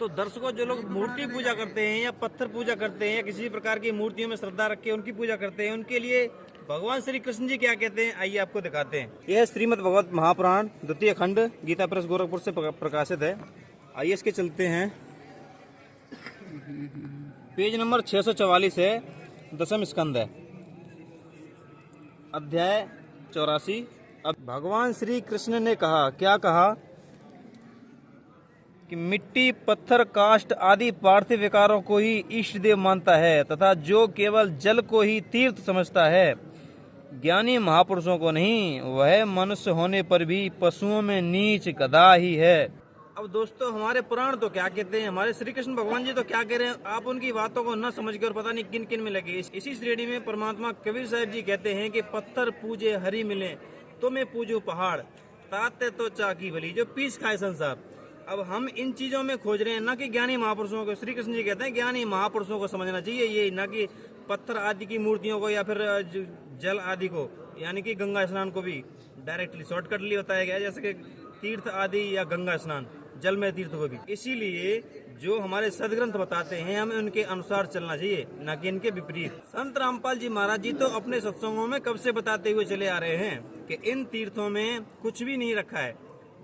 तो दर्शकों, जो लोग मूर्ति पूजा करते हैं या पत्थर पूजा करते हैं या किसी प्रकार की मूर्तियों में श्रद्धा रख के उनकी पूजा करते हैं, उनके लिए भगवान श्री कृष्ण जी क्या कहते हैं, आइए आपको दिखाते हैं। यह श्रीमद् भगवत महापुराण द्वितीय खंड गीता प्रेस गोरखपुर से प्रकाशित है। आइए इसके चलते हैं। पेज नंबर 644 है, दशम स्कंद है, अध्याय 84। अब भगवान श्री कृष्ण ने कहा, क्या कहा कि मिट्टी, पत्थर, काष्ठ आदि पार्थिव विकारों को ही इष्ट देव मानता है तथा जो केवल जल को ही तीर्थ समझता है, ज्ञानी महापुरुषों को नहीं, वह मनुष्य होने पर भी पशुओं में नीच गधा ही है। अब दोस्तों, हमारे पुराण तो क्या कहते हैं, हमारे श्री कृष्ण भगवान जी तो क्या कह रहे हैं, आप उनकी बातों को न समझ कर पता नहीं किन किन में लगे। इसी श्रेणी में परमात्मा कबीर साहब जी कहते हैं कि पत्थर पूजे हरि मिले, तो मैं पूजू पहाड़, ताते तो चाकी भली, जो पीस खाए संसार। अब हम इन चीजों में खोज रहे हैं, ना कि ज्ञानी महापुरुषों को। श्री कृष्ण जी कहते हैं ज्ञानी महापुरुषों को समझना चाहिए, ये ना कि पत्थर आदि की मूर्तियों को या फिर जल आदि को, यानी कि गंगा स्नान को भी डायरेक्टली शॉर्टकट लिए बताया गया, जैसे कि तीर्थ आदि या गंगा स्नान, जल में तीर्थ को भी। इसीलिए जो हमारे सदग्रंथ बताते हैं, हमें उनके अनुसार चलना चाहिए, न कि इनके विपरीत। संत रामपाल जी महाराज जी तो अपने सत्संगों में कब से बताते हुए चले आ रहे हैं कि इन तीर्थों में कुछ भी नहीं रखा है।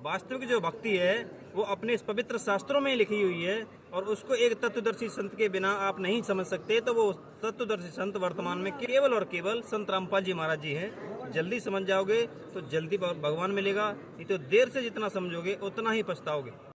वास्तविक जो भक्ति है वो अपने इस पवित्र शास्त्रों में लिखी हुई है, और उसको एक तत्वदर्शी संत के बिना आप नहीं समझ सकते। तो वो तत्वदर्शी संत वर्तमान में केवल और केवल संत रामपाल जी महाराज जी हैं। जल्दी समझ जाओगे तो जल्दी भगवान मिलेगा, नहीं तो देर से जितना समझोगे उतना ही पछताओगे।